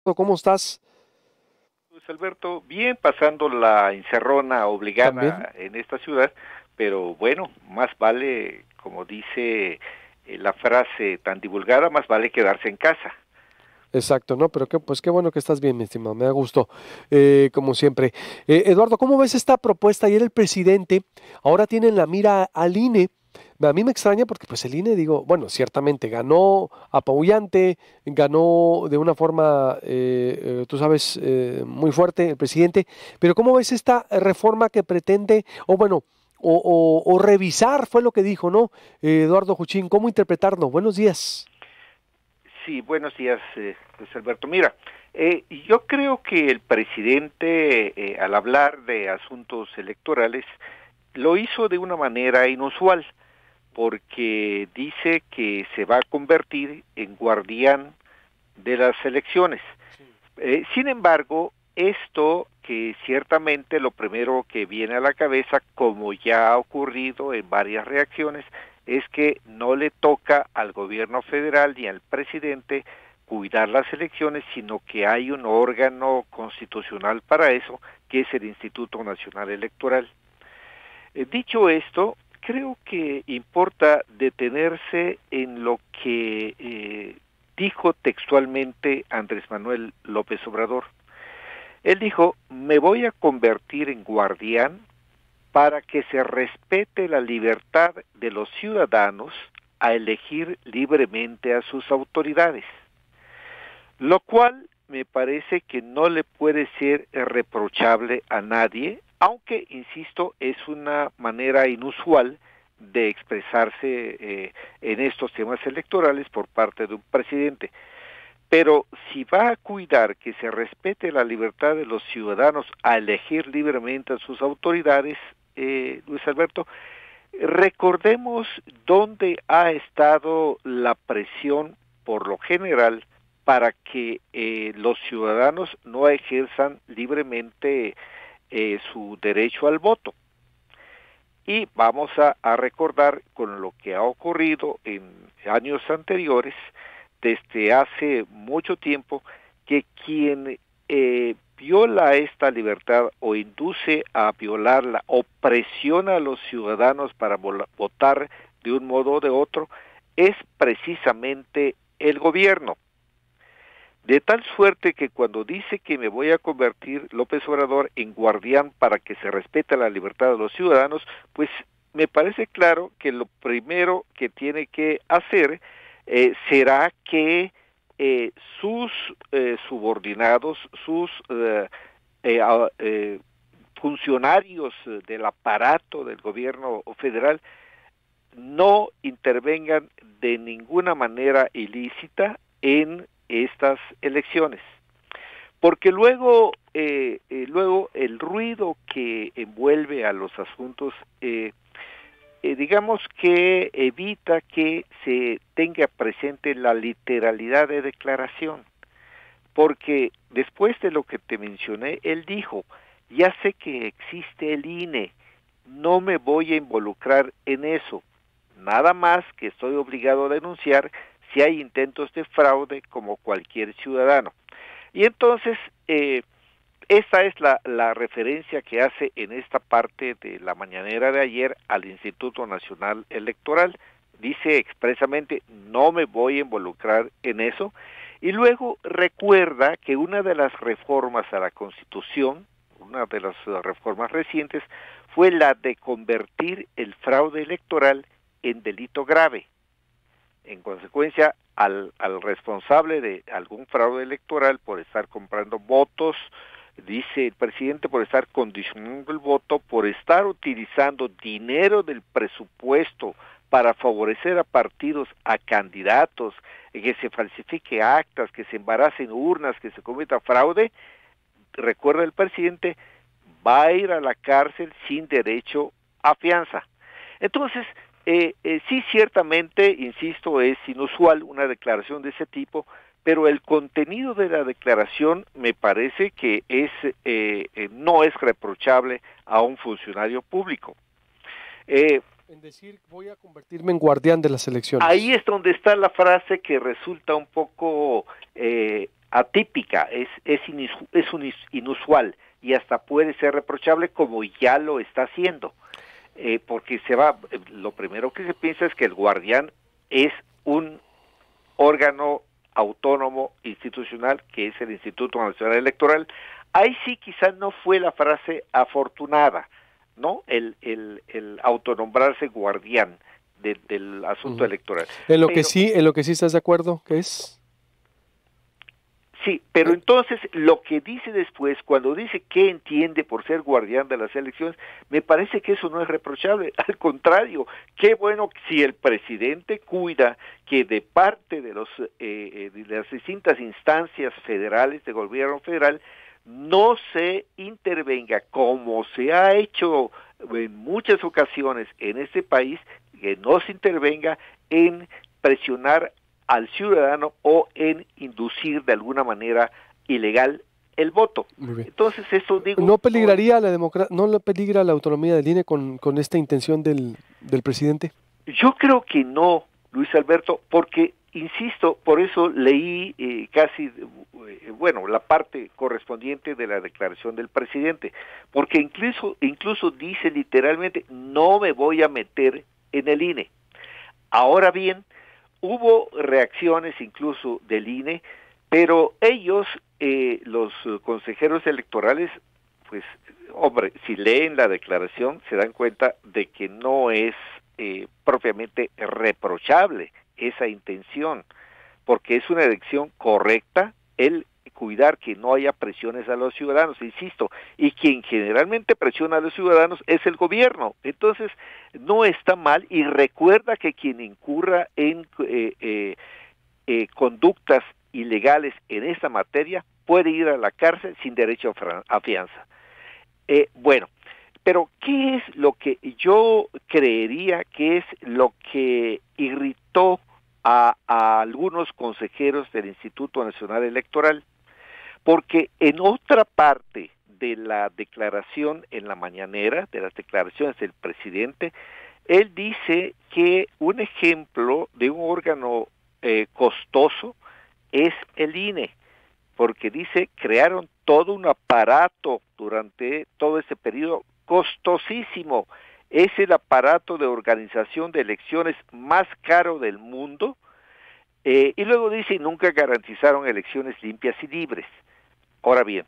¿Cómo estás? Luis Alberto, bien pasando la encerrona También. obligada en esta ciudad, pero bueno, más vale, como dice la frase tan divulgada, más vale quedarse en casa. Exacto, ¿no? Pero pues qué bueno que estás bien, mi estimado, me da gusto, como siempre. Eduardo, ¿cómo ves esta propuesta? Ayer el presidente, ahora tiene en la mira al INE. A mí me extraña porque pues el INE, digo, bueno, ciertamente ganó apabullante, ganó de una forma, tú sabes, muy fuerte el presidente, pero ¿cómo ves esta reforma que pretende, o bueno, o revisar, fue lo que dijo, ¿no? Eduardo Juchín, ¿cómo interpretarlo? Buenos días. Sí, buenos días, Luis Alberto. Mira, yo creo que el presidente, al hablar de asuntos electorales, lo hizo de una manera inusual, porque dice que se va a convertir en guardián de las elecciones. Sin embargo, esto que ciertamente lo primero que viene a la cabeza, como ya ha ocurrido en varias reacciones, es que no le toca al gobierno federal ni al presidente cuidar las elecciones, sino que hay un órgano constitucional para eso, que es el Instituto Nacional Electoral. Dicho esto, creo que importa detenerse en lo que dijo textualmente Andrés Manuel López Obrador. Él dijo, me voy a convertir en guardián para que se respete la libertad de los ciudadanos a elegir libremente a sus autoridades, lo cual me parece que no le puede ser reprochable a nadie, aunque, insisto, es una manera inusual de expresarse en estos temas electorales por parte de un presidente. Pero si va a cuidar que se respete la libertad de los ciudadanos a elegir libremente a sus autoridades, Luis Alberto, recordemos dónde ha estado la presión, por lo general, para que los ciudadanos no ejerzan libremente su derecho al voto. Y vamos a recordar con lo que ha ocurrido en años anteriores, desde hace mucho tiempo, que quien viola esta libertad o induce a violarla o presiona a los ciudadanos para votar de un modo o de otro, es precisamente el gobierno. De tal suerte que cuando dice que me voy a convertir López Obrador en guardián para que se respete la libertad de los ciudadanos, pues me parece claro que lo primero que tiene que hacer será que sus subordinados, sus eh, eh, funcionarios del aparato del gobierno federal no intervengan de ninguna manera ilícita en estas elecciones, porque luego el ruido que envuelve a los asuntos, digamos que evita que se tenga presente la literalidad de declaración, porque después de lo que te mencioné, él dijo, ya sé que existe el INE, no me voy a involucrar en eso, nada más que estoy obligado a denunciar si hay intentos de fraude como cualquier ciudadano. Y entonces, esa es la referencia que hace en esta parte de la mañanera de ayer al Instituto Nacional Electoral. Dice expresamente, no me voy a involucrar en eso. Y luego recuerda que una de las reformas a la Constitución, una de las reformas recientes, fue la de convertir el fraude electoral en delito grave. En consecuencia, al responsable de algún fraude electoral por estar comprando votos, dice el presidente, por estar condicionando el voto, por estar utilizando dinero del presupuesto para favorecer a partidos, a candidatos, que se falsifique actas, que se embaracen urnas, que se cometa fraude, recuerda el presidente, va a ir a la cárcel sin derecho a fianza. Entonces, sí, ciertamente, insisto, es inusual una declaración de ese tipo, pero el contenido de la declaración me parece que no es reprochable a un funcionario público. Eh, En decir, voy a convertirme en guardián de las Ahí elecciones. es donde está la frase que resulta un poco atípica, es inusual y hasta puede ser reprochable como ya lo está haciendo, porque lo primero que se piensa es que el guardián es un órgano autónomo institucional que es el Instituto Nacional Electoral. Ahí sí quizás no fue la frase afortunada, ¿no? El autonombrarse guardián del asunto electoral. En lo que sí estás de acuerdo, ¿qué es? Sí, pero entonces lo que dice después, cuando dice qué entiende por ser guardián de las elecciones, me parece que eso no es reprochable, al contrario, qué bueno si el presidente cuida que de parte de las distintas instancias federales, de gobierno federal, no se intervenga como se ha hecho en muchas ocasiones en este país, que no se intervenga en presionar al ciudadano o en inducir de alguna manera ilegal el voto. Entonces eso digo... ¿No peligraría no peligra la autonomía del INE con esta intención del presidente? Yo creo que no, Luis Alberto, porque, insisto, por eso leí la parte correspondiente de la declaración del presidente, porque incluso dice literalmente, no me voy a meter en el INE. Ahora bien, hubo reacciones incluso del INE, pero ellos, los consejeros electorales, pues, hombre, si leen la declaración se dan cuenta de que no es propiamente reprochable esa intención, porque es una elección correcta, el cuidar que no haya presiones a los ciudadanos, insisto, y quien generalmente presiona a los ciudadanos es el gobierno. Entonces, no está mal, y recuerda que quien incurra en conductas ilegales en esta materia puede ir a la cárcel sin derecho a fianza. Pero ¿qué es lo que yo creería que es lo que irritó a algunos consejeros del Instituto Nacional Electoral? Porque en otra parte de la declaración en la mañanera, de las declaraciones del presidente, él dice que un ejemplo de un órgano costoso es el INE, porque dice crearon todo un aparato durante todo ese periodo costosísimo. Es el aparato de organización de elecciones más caro del mundo, y luego dice, nunca garantizaron elecciones limpias y libres. Ahora bien,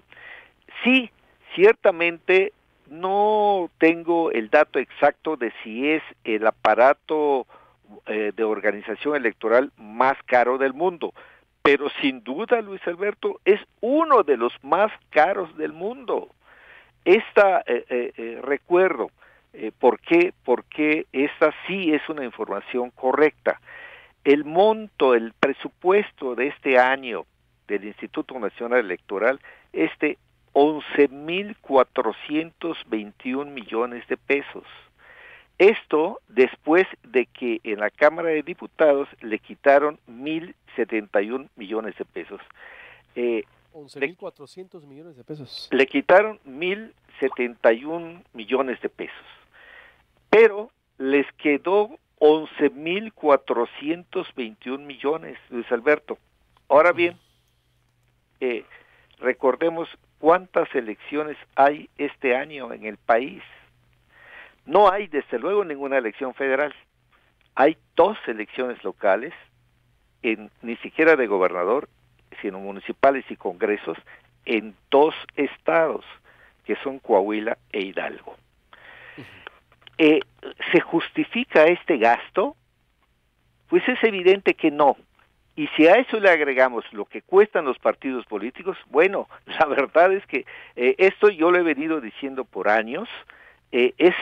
sí, ciertamente no tengo el dato exacto de si es el aparato de organización electoral más caro del mundo, pero sin duda, Luis Alberto, es uno de los más caros del mundo. Recuerdo, ¿por qué? Porque esta sí es una información correcta. El presupuesto de este año del Instituto Nacional Electoral es de 11,421 millones de pesos. Esto después de que en la Cámara de Diputados le quitaron 1,071 millones de pesos. 11,400 millones de pesos. Le quitaron 1,071 millones de pesos. Pero les quedó 11,421 millones, Luis Alberto. Ahora bien, recordemos cuántas elecciones hay este año en el país. No hay, desde luego, ninguna elección federal. Hay 2 elecciones locales, ni siquiera de gobernador, sino municipales y congresos, en 2 estados, que son Coahuila e Hidalgo. ¿Se justifica este gasto? Pues es evidente que no. Y si a eso le agregamos lo que cuestan los partidos políticos, bueno, la verdad es que esto yo lo he venido diciendo por años, es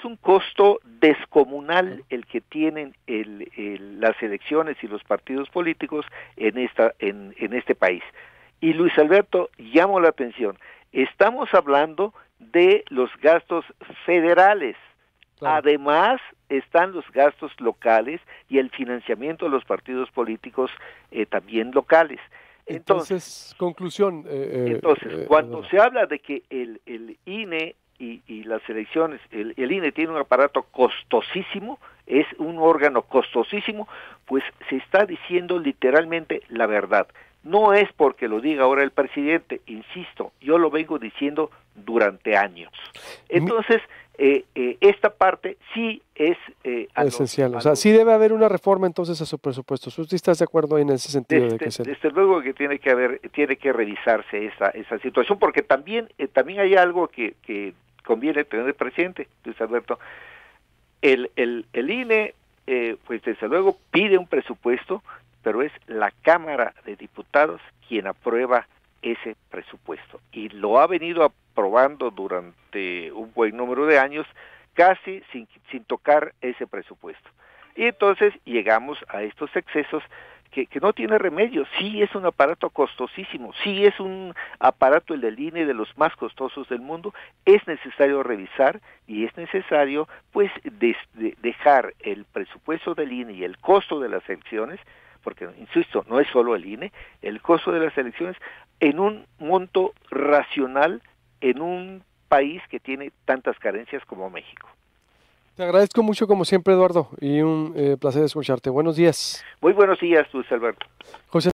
un costo descomunal el que tienen las elecciones y los partidos políticos en este país. Y Luis Alberto, llamo la atención, estamos hablando de los gastos federales. Claro. Además están los gastos locales y el financiamiento de los partidos políticos también locales. Entonces conclusión. Cuando se habla de que el INE y las elecciones, el INE tiene un aparato costosísimo, es un órgano costosísimo, pues se está diciendo literalmente la verdad. No es porque lo diga ahora el presidente, insisto, yo lo vengo diciendo durante años. Entonces, esta parte sí es esencial. O sea, sí debe haber una reforma entonces a su presupuesto. ¿Tú sí estás de acuerdo ahí en ese sentido de que desde luego que tiene que revisarse esa situación, porque también hay algo que conviene tener presente, Luis Alberto. El INE, pues desde luego pide un presupuesto, pero es la Cámara de Diputados quien aprueba ese presupuesto, y lo ha venido aprobando durante un buen número de años, casi sin tocar ese presupuesto. Y entonces llegamos a estos excesos que no tiene remedio. Sí es un aparato costosísimo, sí es un aparato, el del INE, de los más costosos del mundo. Es necesario revisar y es necesario pues dejar el presupuesto del INE y el costo de las elecciones, porque insisto, no es solo el INE, el costo de las elecciones en un monto racional en un país que tiene tantas carencias como México. Te agradezco mucho como siempre, Eduardo, y un placer escucharte. Buenos días. Muy buenos días, Luis Alberto. José